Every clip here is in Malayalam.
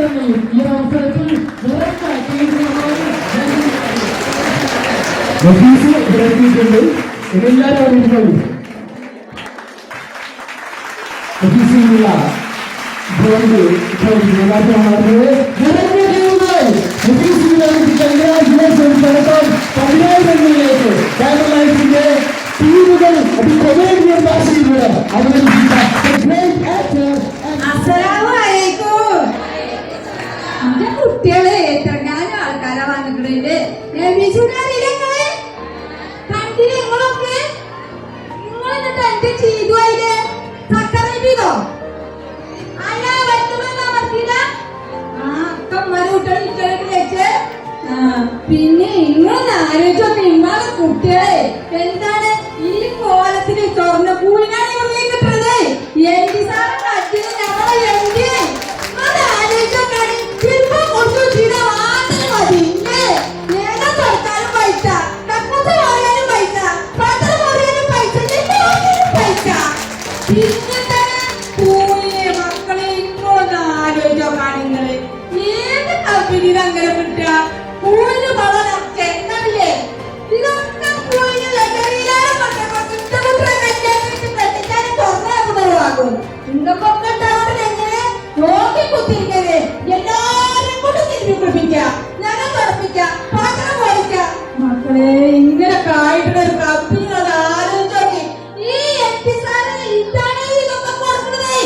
എല്ലാവരുടെയും ഈ അവസരത്തിൽ എത്തിയിട്ടുണ്ട്. എല്ലാവരും അറിയിക്കുന്നു ഓഫീസിലുള്ള ടീമുകൾ കൊമേഡിയൻ ഭാഷയിലൂടെ അവതരിപ്പിച്ച കുട്ടികളെ എത്രക്കാലം ആൾക്കാരാ വന്നിട്ടുണ്ട്. കണ്ടില്ലേ നിങ്ങളൊക്കെ? നിങ്ങൾ എന്നിട്ട് എന്റെ ചെയ്തു അതില് സക്കറിയിട്ടോ അല്ലാ വരുന്നതെന്നാ പറ്റില്ല. അക്കന്മാരെ കുട്ടികളെ വെച്ച് പിന്നെ ഇങ്ങളൊന്ന് ആലോചിച്ചോക്കെ നിങ്ങളെ കുട്ടികളെ എന്താണ് ഈ കോലത്തിന് സ്വർണ്ണ കൂലിനാണ് ഇവിടെ കിട്ടുന്നത്. എന്റെ സാറിന്റെ അച്ഛനും ഞങ്ങളെ എന്ത് അത് ആലോചിച്ചോക്കാണ്. ചിലപ്പോ കുറച്ചു ചെയ്ത മാത്രം മതി. ഏതാ തുറക്കാനും പൈസ, കക്കൂസ് പോയാലും പൈസ, പാത്രം പോയാലും പൈസ, പൈസ. പിന്നെ കൂലിയെ മക്കളെ ഇങ്ങോന്ന് ആലോചിച്ചോക്കാണ് നിങ്ങള്. ഏത് കമ്പനിയിൽ അങ്ങനെ കിട്ടുക? കൂലിന് വളരെ ചെന്നല്ലേ ഇതൊക്കെ കൂലിന് തുറന്നാകും. നിങ്ങൾക്കൊക്കെ ഉണ്ടാവുന്നത് എങ്ങനെ നോക്കി കുത്തിരിക്കരുത്. എല്ലാരും കൂടെ തിരിഞ്ഞു കുളിപ്പിക്കുക, ഞങ്ങൾ തുറപ്പിക്കുക, പാത്രം പോലിക്ക. മക്കളെ ഇങ്ങനൊക്കെ ആയിട്ടുള്ള ഒരു കമ്പനി അത് ആലോചിച്ചോക്കെ. ഈ എംപി സാറിന് ഇതാണ് ഇതൊക്കെ കൊടുക്കുന്നത്.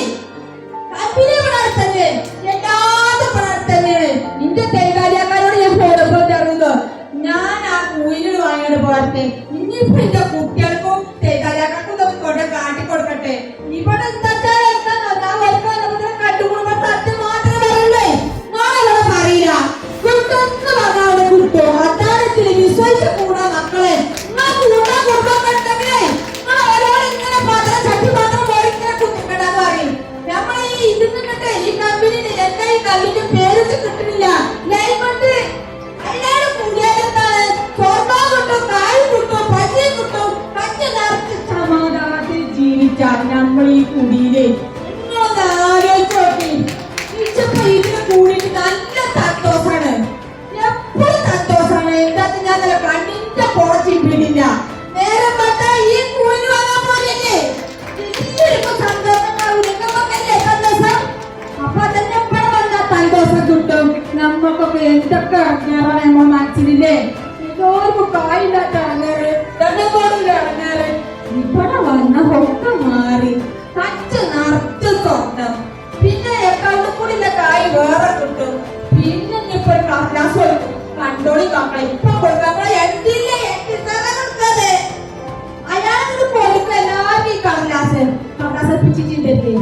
കമ്പനി ഇവിടെ അടുത്തല്ലേ, എല്ലാതും ഇവിടെ അടുത്തന്നെയാണ്. നിന്റെ തേകാലിയാക്കാരോട് ഞാൻ ഫോട്ടോ തരുന്നു. ഞാൻ ആ കൂലിന് വാങ്ങിയാണ് പോരട്ടെ. ഇനിയിപ്പോ എന്റെ കുട്ടികൾക്കും തേകാലിയാക്കാർക്കും ഇതൊക്കെ കൊണ്ട് കാട്ടിക്കൊടുക്കട്ടെ. ഇവിടെ എന്താ കണ്ടുകൊടുക്കാൻ സത്യം മാത്രമേ പറയുള്ളേ. നാളെ പറയില്ല കുട്ടൊന്ന് പറഞ്ഞാൽ കുട്ടോ അത്താഴത്തിന് വിശ്വസിച്ച് കൂടാ മക്കളെ. നിങ്ങൾ കൂട്ടാൻ കൊടുക്കണ്ടെങ്കിലേ നിങ്ങൾ ഓരോട് ഇങ്ങനെ പാത്രം ചട്ടി പാത്രം പോയി ഇങ്ങനെ കുത്തിക്കണ്ടെന്ന് പറയും. നമ്മൾ ഈ ഇത് നിന്നിട്ട് ഈ കമ്പനി എന്താ ഈ കമ്പനിന്റെ പേരൊക്കെ കിട്ടുന്നില്ല. ലൈൻ കൊണ്ട് എല്ലാവരും കൂടിയാലെന്താണ് സ്വർണ്ണം കിട്ടും, കായും കിട്ടും, പച്ചയും കിട്ടും. പച്ച നിറച്ച് സമാധാനത്തിൽ ജീവിച്ചാൽ നമ്മൾ ഈ കുടിയിലെ നിങ്ങളൊന്ന് ആലോചിച്ച് നോക്കി. ഇതിന് കൂടിയിട്ട് നല്ല സന്തോഷാണ്, എപ്പോഴും സന്തോഷാണ്. എന്താ ഞാൻ കണ്ണിന്റെ പോച്ചിട്ടില്ല. നേരെ പറഞ്ഞാ ഈ കൂലിന് വാങ്ങാൻ പോലെയല്ലേ ഇതിലിപ്പോ സന്തോഷമാവും. നിങ്ങൾക്കൊക്കെ സന്തോഷം. അപ്പൊ അതന്നെ എപ്പോഴും വന്നാൽ സന്തോഷം കിട്ടും. നമ്മക്കൊക്കെ എന്തൊക്കെ ഇറങ്ങാറാണ് നമ്മളെ മനസ്സിലില്ലേ. എന്തോർക്കും കായില്ലാത്ത ഇറങ്ങാറ്, രണ്ടോടില്ല ഇറങ്ങാറ്. ഇവിടെ വന്ന ഒക്കെ മാറി കച്ച് നിറച്ച് സ്വർണ്ണം. പിന്നെ അക്കൗണ്ടിൽ കൂടി കായ് വേറെ കിട്ടും. പിന്നെ ഇപ്പൊ ഒരു കടലാസ് കൊടുക്കും. കണ്ടോളി മക്കളെ ഇപ്പൊ കൊടുക്കാൻ എന്തില്ലേ കൊടുക്കാതെ അയാൾക്ക് കൊടുക്കും. എല്ലാവരും ഈ കടലാസ് പിച്ചിട്ടുണ്ടെങ്കിൽ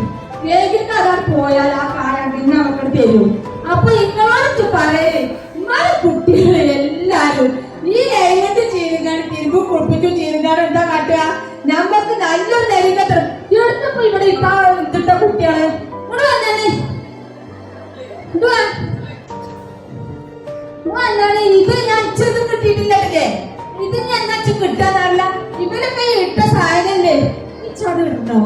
വേഗിക്ക് അതാണ് പോയാൽ ആ കായ പിന്നെ അവർക്ക് തരും. അപ്പൊ ഇങ്ങോട്ട് പറയേ നിങ്ങളെ കുട്ടികളെ എല്ലാരും ഈ ലൈനത്ത് ചെയ്യുകയാണ് തിരുമ്പ് കുളിപ്പിച്ചും ചെയ്യുകയാണ്. എന്താ കാട്ടുക? നമ്മക്ക് നല്ലൊരു ലൈനത്ര എടുത്തപ്പോ ഇവിടെ ഇട്ട കുട്ടികളെ ഇത് ഞാൻ ഇച്ചൊന്നും കിട്ടിയിട്ടില്ലേ. ഇത് ഞാൻ അച്ഛൻ കിട്ടാന്നല്ല. ഇവരൊക്കെ ഇട്ട സാധനല്ലേ ഇച്ചോട് ഇട്ടോ.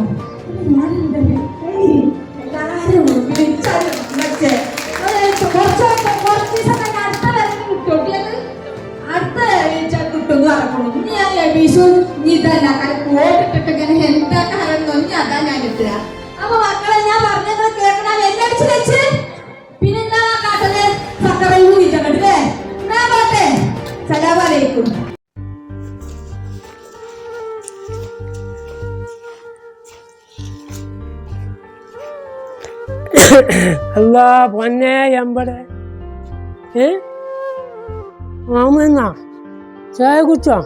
എല്ലാരും കുറച്ച് ദിവസം തന്നെ അടുത്ത വരക്ക് കിട്ടോട്ടിയത് അടുത്ത കിട്ടുമെന്ന് പറയണു. ഇനി ഞാൻ വിഷു ഇതല്ല കോട്ടിട്ടിട്ട് ഇങ്ങനെ എന്താ കാലം അതാ ഞാൻ കിട്ടുക. അപ്പൊ മക്കളെ ഞാൻ പറഞ്ഞത് കേൾക്കണം. എല്ലടിച്ച് വെച്ച് പിന്നെന്താ കാട്ടത് സക്കറയും കൂടിയിട്ടല്ലേ. എന്നാ പോട്ടെ, സലാമലൈക്കും. അല്ല പൊന്നെ എമ്പടെ മാമന്നാ ചായ കുടിച്ചോ?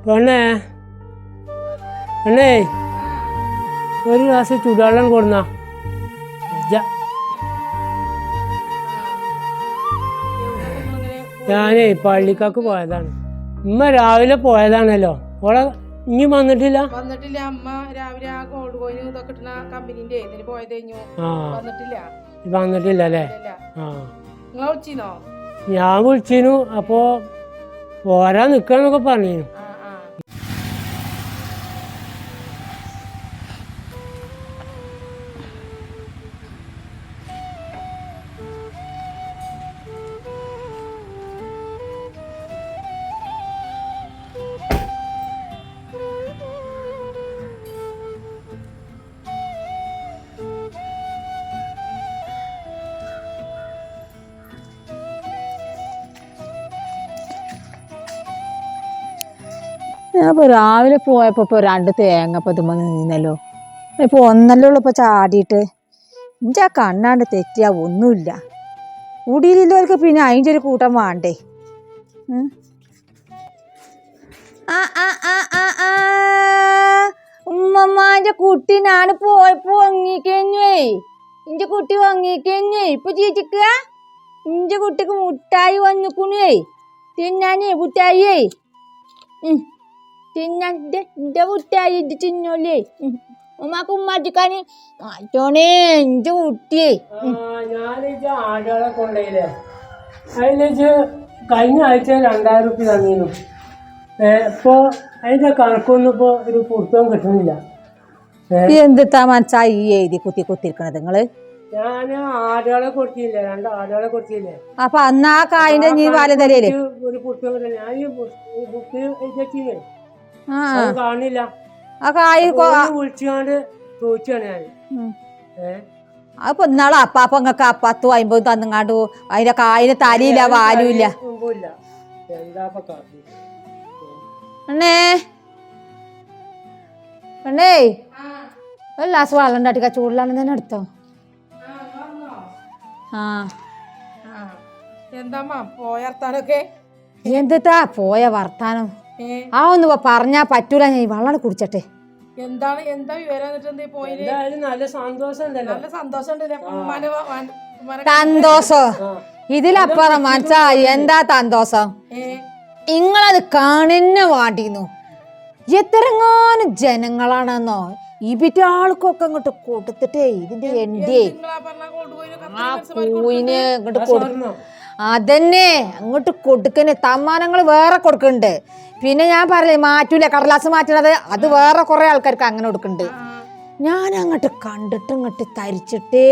പൊന്നെ പൊന്നേ ഒരു ഗ്ലാസ് ചൂടുവെള്ളം കൊടുന്നാ. ഞാനേ പള്ളിക്കാക്ക് പോയതാണ്. ഉമ്മ രാവിലെ പോയതാണല്ലോ. ഓളെ ഇനി വന്നിട്ടില്ല. അമ്മ രാവിലെ ആ ഗോൾഡ് കോയിൻ ഇതൊക്കെ കിട്ടുന്ന കമ്പനിന്റെ ഇതിന് പോയത് കഴിഞ്ഞു. വന്നിട്ടില്ല അല്ലേ? നിങ്ങൾ വിളിച്ചിരുന്നോ? ഞാൻ വിളിച്ചിരുന്നു. അപ്പോ പോരാ നിക്കാന്നൊക്കെ പറഞ്ഞു. ഞാനിപ്പോൾ രാവിലെ പോയപ്പോൾ ഇപ്പോൾ 2 തേങ്ങ ഇപ്പം ഇതുമ്പോൾ നിന്നല്ലോ. ഇപ്പോൾ ഒന്നല്ലേ ഉള്ളൂ ഇപ്പോൾ ചാടിയിട്ട്. എൻ്റെ ആ കണ്ണാണ്ട് തെറ്റിയാ ഒന്നുമില്ല. കുടിയിലുള്ളവർക്ക് പിന്നെ അതിൻ്റെ ഒരു കൂട്ടം വേണ്ടേ. ഉമ്മമ്മാൻ്റെ കുട്ടി ഞാൻ പോയപ്പോൾ വാങ്ങിക്കഴിഞ്ഞേ. എൻ്റെ കുട്ടി വാങ്ങിക്കഴിഞ്ഞേ. ഇപ്പൊ ചേച്ചിക്ക എൻ്റെ കുട്ടിക്ക് മുട്ടായി വന്നിക്കണേ. തിന്നാനേ മുട്ടായിയേ. തിന്നാൻ എൻ്റെ മുട്ടായി ഇത് തിന്നോല്ലേ. ഉമ്മാക്ക് ഉമ്മാറ്റിക്കാന് മാറ്റോണേ എൻ്റെ കുട്ടിയെ. ഞാനിത് ആടുകളെ കൊണ്ടേയില്ലേ, അതിന് കഴിഞ്ഞ ആഴ്ച 2000 റുപ്യ തന്നിരുന്നു. ഇപ്പോൾ അതിൻ്റെ കണക്കൊന്നും ഇപ്പോൾ ഒരു പുറത്തും കിട്ടുന്നില്ല. എന്തിട്ടാ മനസ്സാ ഈ എഴുതി കുത്തിരിക്കണത് നിങ്ങള്? ഞാൻ ആടുകളെ കൊടുത്തില്ലേ, 2 ആടുകളെ കൊടുത്തില്ലേ. അപ്പൊ അന്ന് ആ കായിന്റെ നീ വാലം തരേല് ഒരു പുറത്തും കിട്ടില്ല. ഞാൻ ഈ ബുക്ക് എഴുതിയേ കാണില്ല. ആ കായ് വിളിച്ചുകൊണ്ട് ചോദിച്ചാണ് ഞാൻ. അപ്പൊ ഇന്നാള് അപ്പാപ്പങ്ങൾക്ക് 10 50 തന്നുങ്ങാണ്ട് അതിന്റെ കായിന് തലയില്ല വാലുമില്ല. അണ്ണേ അണ്ണേ ഒരു ഗ്ലാസ് വെള്ളം ഉണ്ടാട്ടിക്ക, ചൂടിലാണ് തന്നെ എടുത്തോ. ആ എന്താ പോയർത്താനൊക്കെ എന്താ പോയ വർത്താനം? ആ ഒന്ന് പറഞ്ഞാ പറ്റൂല. ഞാൻ വെള്ളം കുടിച്ചട്ടെ. എന്താണ് എന്താ വിവരം? പോയത് നല്ല സന്തോഷം. നല്ല സന്തോഷം. സന്തോഷോ ഇതിലപ്പുറം മനസ്സായി എന്താ സന്തോഷം? നിങ്ങളത് കാണുന്ന വാണ്ടിന്നു. എത്രങ്ങാനും ജനങ്ങളാണെന്നോ ഇവിടെ ആൾക്കൊക്കെ അങ്ങോട്ട് കൊടുത്തിട്ടേ ഇതിന്റെ എൻ്റെ ആ പൂവിന് ഇങ്ങോട്ട് കൊടുക്കണം. അതന്നെ അങ്ങോട്ട് കൊടുക്കന്നെ. സമ്മാനങ്ങൾ വേറെ കൊടുക്കുന്നുണ്ട്. പിന്നെ ഞാൻ പറയില്ലേ മാറ്റൂല, കടലാസ് മാറ്റണത് അത് വേറെ കുറെ ആൾക്കാർക്ക് അങ്ങനെ കൊടുക്കുന്നുണ്ട്. ഞാൻ അങ്ങോട്ട് കണ്ടിട്ട് ഇങ്ങോട്ട് തരിച്ചിട്ടേ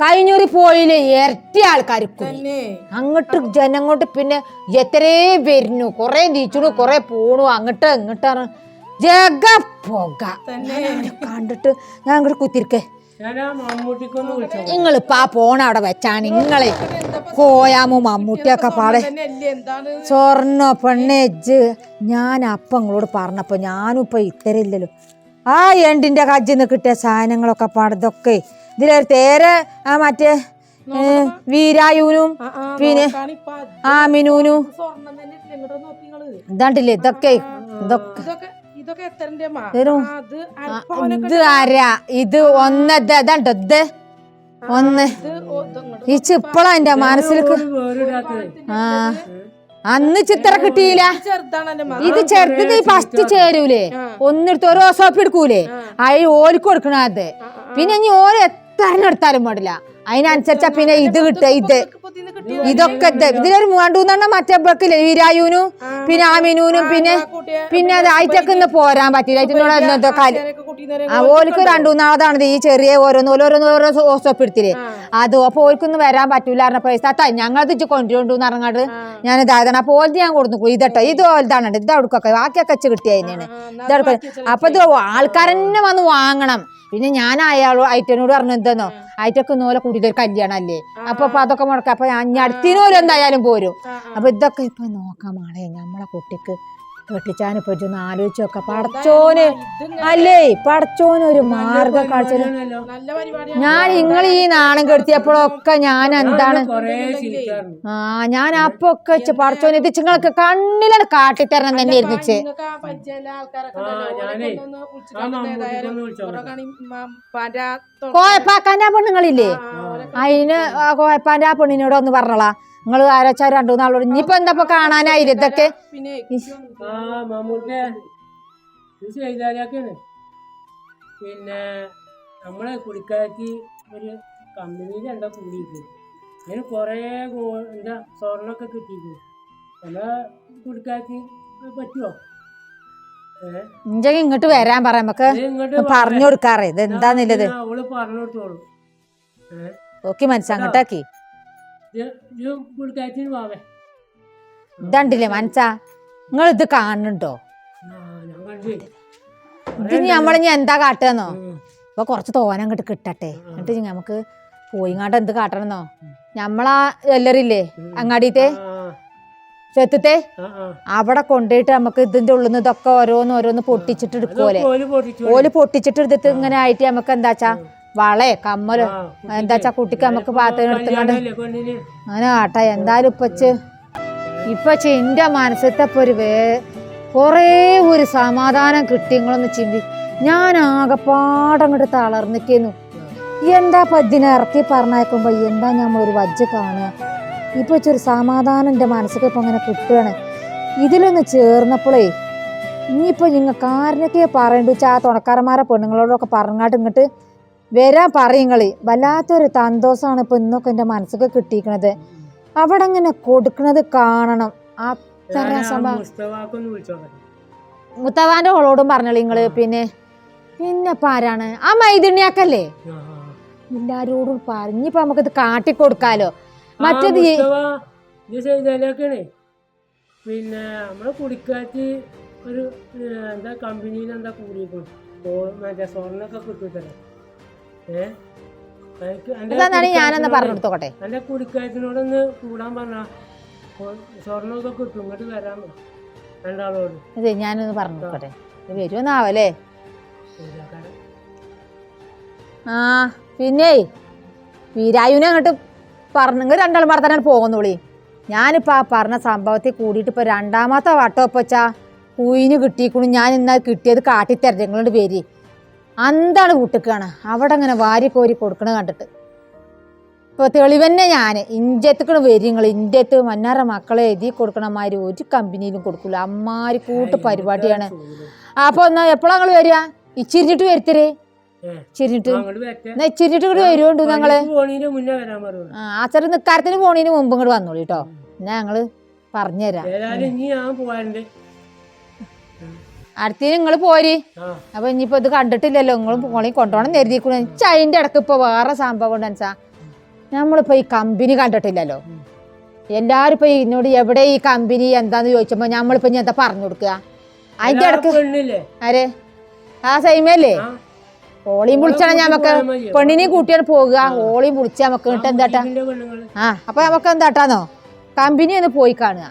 കഴിഞ്ഞൂറി പോയില്ലേ ഇരട്ടി ആൾക്കാർ അങ്ങോട്ട് ജനങ്ങോട്ട്. പിന്നെ എത്രേ വരുന്നു, കൊറേ നീച്ചണു, കൊറേ പോണു, അങ്ങോട്ട് ഇങ്ങോട്ടാണ് ജഗ പുക കണ്ടിട്ട് ഞാൻ അങ്ങോട്ട് കുത്തിരിക്കേ. നിങ്ങളിപ്പ ആ പോണ അവിടെ വെച്ചാണ് നിങ്ങളെ കോയാമോ മമ്മൂട്ടിയൊക്കെ പാടെ സ്വർണ്ണ പെണ്ണേജ്. ഞാൻ അപ്പം നിങ്ങളോട് പറഞ്ഞപ്പോ ഞാനും ഇപ്പൊ ഇത്തരമില്ലല്ലോ. ആ എണ്ടിന്റെ കജ്ജിന്ന് കിട്ടിയ സാധനങ്ങളൊക്കെ പാടതൊക്കെ ഇതിലൊരു തേരെ ആ മറ്റേ വീരായൂനും പിന്നെ ആ മിനൂനും ഇതാണ്ടില്ലേ ഇതൊക്കെ ഇത് ആരാ ഇത് ഒന്നത് ഇതാണ്ടോ ഇത് ഒന്ന് ഈ ചിപ്പളാ എന്റെ മനസ്സിലേക്ക്. ആ അന്ന് ചിത്ര കിട്ടിയില്ല. ഇത് ചെറുത് ഫസ്റ്റ് ചേരൂലേ, ഒന്നെടുത്ത് ഓരോ സോപ്പ് എടുക്കൂലേ, അതിൽ ഓർക്ക് കൊടുക്കണ അത്. പിന്നെ ഇനി ഓരോ എത്ര എടുത്താലും പാടില്ല, അതിനനുസരിച്ചാ പിന്നെ ഇത് കിട്ടുക. ഇതൊക്കെ ഇതിലൊരു 2-3 മറ്റേ വീരായൂനും പിന്നെ ആമിനൂനും പിന്നെ അത് ആയിട്ടൊക്കെ ഇന്ന് പോരാൻ പറ്റില്ല. ഓർക്ക് 2-3 ഈ ചെറിയ ഓരോന്നോരോ സോപ്പ് എടുത്തില്ലേ അത്. അപ്പൊ ഓർക്കൊന്നും വരാൻ പറ്റൂല പറഞ്ഞ പൈസ ഞങ്ങളത് കൊണ്ടുകൊണ്ടുന്ന് പറഞ്ഞാണ്ട് ഞാൻ ഇതായതാണ്. അപ്പൊ ഓൽത് ഞാൻ കൊടുത്തു ഇതട്ടോ, ഇത് ഓൽതാണ്, ഇത് അവിടക്കൊക്കെ ബാക്കിയൊക്കെ വെച്ച് കിട്ടിയ തന്നെയാണ് ഇതെടുക്ക. അപ്പൊ ഇത് ആൾക്കാരെന്നെ വന്ന് വാങ്ങണം. പിന്നെ ഞാൻ ഐറ്റനോട് പറഞ്ഞു എന്തെന്നോ ഐറ്റൊക്കെ ഇന്നോലെ കൂട്ടിയിട്ട് ഒരു കല്യാണം അല്ലേ, അപ്പൊ അതൊക്കെ മുടക്കാം. അപ്പൊ ഞാൻ അടുത്തിനോലും എന്തായാലും പോരും. അപ്പൊ ഇതൊക്കെ ഇപ്പൊ നോക്കാം മാളെ, നമ്മളെ കുട്ടിക്ക് കെട്ടിച്ചാനിപ്പോ ഒന്ന് ആലോചിച്ചൊക്കെ. പടച്ചോന് അല്ലേ, പടച്ചോന് ഒരു മാർഗം കാഴ്ച. ഞാൻ നിങ്ങൾ ഈ നാണം കെടുത്തിയപ്പോഴൊക്കെ ഞാൻ എന്താണ് ഞാൻ അപ്പൊ ഒക്കെ പടച്ചോന് ഇത് നിങ്ങൾക്ക് കണ്ണിലാണ് കാട്ടിത്തരണം തന്നെ ഇരുന്നിച്ച്. കോയപ്പാക്കാൻ്റെ ആ പെണ്ണുങ്ങളില്ലേ, അതിന് കോയപ്പാൻ്റെ ആ പെണ്ണിനോട് ഒന്ന് പറഞ്ഞോളാ നിങ്ങൾ ആരാച്ചാ 2 നാളോട്. ഇനിയിപ്പോ എന്താ കാണാനായില്ല ഇതൊക്കെ. പിന്നെ നമ്മളെ കുടിക്കാക്കി ഒരു കമ്പനിയിൽ എന്താ കൂടിയിരിക്കും, അതിന് കുറേ എന്താ സ്വർണ്ണൊക്കെ കിട്ടിയിരിക്കും. നമ്മളെ കുടിക്കാക്കി പറ്റുമോ? ഇങ്ങോട്ട് വരാൻ പറയാം, നമുക്ക് പറഞ്ഞു കൊടുക്കാറേ ഇത് എന്താന്നുള്ളത്. അവള് പറഞ്ഞു കൊടുത്തോളൂ. ഓക്കെ മനസ്സങ്ങോട്ടാക്കി ഇതണ്ടില്ലേ മനസ്സാ, നിങ്ങൾ ഇത് കാണുന്നുണ്ടോ? ഇത് നമ്മളിനി എന്താ കാട്ടുകയെന്നോ, ഇപ്പൊ കുറച്ച് തോന അങ്ങോട്ട് കിട്ടട്ടെ, എന്നിട്ട് നമുക്ക് പോയിങ്ങാട്ട് എന്ത് കാട്ടണമെന്നോ. നമ്മളാ ജ്വല്ലറില്ലേ അങ്ങാടിത്തെ ചെത്തത്തെ ആ ആ അവിടെ കൊണ്ടുപോയിട്ട് നമുക്ക് ഇതിന്റെ ഉള്ളിൽ നിന്ന് ഇതൊക്കെ ഓരോന്ന് പൊട്ടിച്ചിട്ട് എടുക്കുമല്ലേ ഓല് പൊട്ടിച്ചു ഓല് പൊട്ടിച്ചിട്ട് എടുത്തിട്ട് ഇങ്ങനെ ആയിട്ട് നമുക്ക് എന്താച്ചാ വളേ കമ്മലോ എന്താച്ചാ കുട്ടിക്ക് നമുക്ക് പാത്രം എടുത്തുകൊണ്ട് കല്യാണല്ലേ പെണ്ണിന് അങ്ങനെ ആട്ടെ എന്തായാലും ഇപ്പച്ച് എന്റെ മനസ്സിലത്തെ ഇപ്പൊ കൊറേ ഒരു സമാധാനം കിട്ടി നിങ്ങളൊന്ന് ചിന്തി. ഞാൻ ആകെപ്പാടങ്ങോട്ട് തളർന്നിക്കുന്നു. എന്താ ഇതിനെ ഇറക്കി പറഞ്ഞേക്കുമ്പോ എന്താ നമ്മളൊരു വജ്ജ് കാണുക. ഇപ്പൊ ഒരു സമാധാനം എൻ്റെ മനസ്സിലേക്ക് ഇപ്പൊ അങ്ങനെ കിട്ടുകയാണ്. ഇതിലൊന്ന് ചേർന്നപ്പോഴേ ഇനിയിപ്പോ നിങ്ങൾക്ക് ആരിനൊക്കെ പറയണ്ടു വെച്ചാൽ ആ തുണക്കാരന്മാരെ പെണ്ണുങ്ങളോടൊക്കെ പറഞ്ഞാട്ട് ഇങ്ങോട്ട് വരാൻ പറയുങ്ങള്. വല്ലാത്തൊരു സന്തോഷമാണ് ഇപ്പൊ ഇന്നൊക്കെ എൻ്റെ മനസ്സിലേക്ക് കിട്ടിയിരിക്കണത്. അവിടെ അങ്ങനെ കൊടുക്കണത് കാണണം. അത്ര സംഭവം മുസ്തഫാക്കൊന്ന് വിളിച്ചോട്ടെ. മുത്തവാന്റെ ഓളോടും പറഞ്ഞോളി നിങ്ങള്. പിന്നെ ഇപ്പൊ ആരാണ് ആ മൈതുണ്ണിയാക്കല്ലേ? എല്ലാരോടും പറഞ്ഞിപ്പോ നമുക്കിത് കാട്ടിക്കൊടുക്കാലോ. മറ്റേത് ചെയ്താലൊക്കെയാണേ പിന്നെ നമ്മളെ കുടിക്കാറ്റ് ഒരു എന്താ കമ്പനിയിൽ എന്താ കൂടിയിരിക്കും മറ്റേ സ്വർണ്ണൊക്കെ കിട്ടിത്തരാം. ഞാനൊന്ന് പറഞ്ഞു കൊടുത്തോട്ടെ. എൻ്റെ കുടിക്കാറ്റിനോടൊന്ന് കൂടാൻ പറഞ്ഞ സ്വർണ്ണമൊക്കെ കിട്ടും. ഇങ്ങോട്ട് വരാൻ രണ്ടാളോട്. അതെ ഞാനൊന്ന് പറഞ്ഞു കൊടുക്കട്ടെ. വരുമെന്നാവല്ലേ? ആ പിന്നെ വീരായുവിനെ അങ്ങോട്ട് പറഞ്ഞെങ്കിൽ രണ്ടാളും പറഞ്ഞാൽ പോകുന്നുള്ളി. ഞാനിപ്പോൾ ആ പറഞ്ഞ സംഭവത്തിൽ കൂടിയിട്ട് ഇപ്പോൾ രണ്ടാമത്തെ വട്ടമൊപ്പച്ചാ കുയിന് കിട്ടിയിക്കണു. ഞാൻ ഇന്നത് കിട്ടിയത് കാട്ടിത്തരഞ്ഞ നിങ്ങളുടെ പേര് എന്താണ് കൂട്ടിക്കാണ് അവിടെ അങ്ങനെ വാരി കോരി കൊടുക്കണ കണ്ടിട്ട്. ഇപ്പോൾ തെളിവന്നെ ഞാൻ ഇഞ്ചെത്തിക്കണ വരി നിങ്ങൾ ഇഞ്ചത്ത് മന്നാറ മക്കളെ എഴുതി കൊടുക്കണമാതിരി ഒരു കമ്പനിയിലും കൊടുക്കില്ല. അമ്മാരി കൂട്ട് പരിപാടിയാണ്. അപ്പോൾ എന്നാ എപ്പോഴാണ് നിങ്ങൾ വരിക? ഇച്ചിരിഞ്ഞിട്ട് വരുത്തരേ ചിരിഞ്ഞിട്ട് എന്നാ ഇച്ചിരിഞ്ഞിട്ട് ഇങ്ങോട്ട് വരുമുണ്ട് ഞങ്ങള്. ആച്ചറി നിക്കാരത്തിന് പോണീന് മുമ്പ് ഇങ്ങോട്ട് വന്നോളൂ കേട്ടോ. എന്നാ ഞങ്ങള് പറഞ്ഞുതരാം. അടുത്തിന് നിങ്ങൾ പോരി. അപ്പൊ ഇനിയിപ്പോ ഇത് കണ്ടിട്ടില്ലല്ലോ. നിങ്ങളും പോളി കൊണ്ടുപോകണം കരുതിക്കൂടെ. എനിക്ക് അതിന്റെ ഇടക്ക് ഇപ്പൊ വേറെ സംഭവം ഉണ്ടെന്ന് വെച്ചാ നമ്മളിപ്പോ ഈ കമ്പനി കണ്ടിട്ടില്ലല്ലോ. എല്ലാരും ഇപ്പൊ എന്നോട് എവിടെ ഈ കമ്പനി എന്താന്ന് ചോദിച്ചപ്പോ നമ്മളിപ്പോ ഞാൻ എന്താ പറഞ്ഞു കൊടുക്കുക? അതിന്റെ ഇടക്ക് ആരെ ആ സൈമല്ലേ ഓളിയും വിളിച്ചാണ് ഞമ്മക്ക് പെണ്ണിനെയും കൂട്ടിയാണ് പോകുക. ഓളിയും വിളിച്ചാൽ നമുക്ക് എന്നിട്ട് എന്താട്ടാ അപ്പൊ നമുക്ക് എന്താട്ടാന്നോ കമ്പനി ഒന്ന് പോയി കാണുക.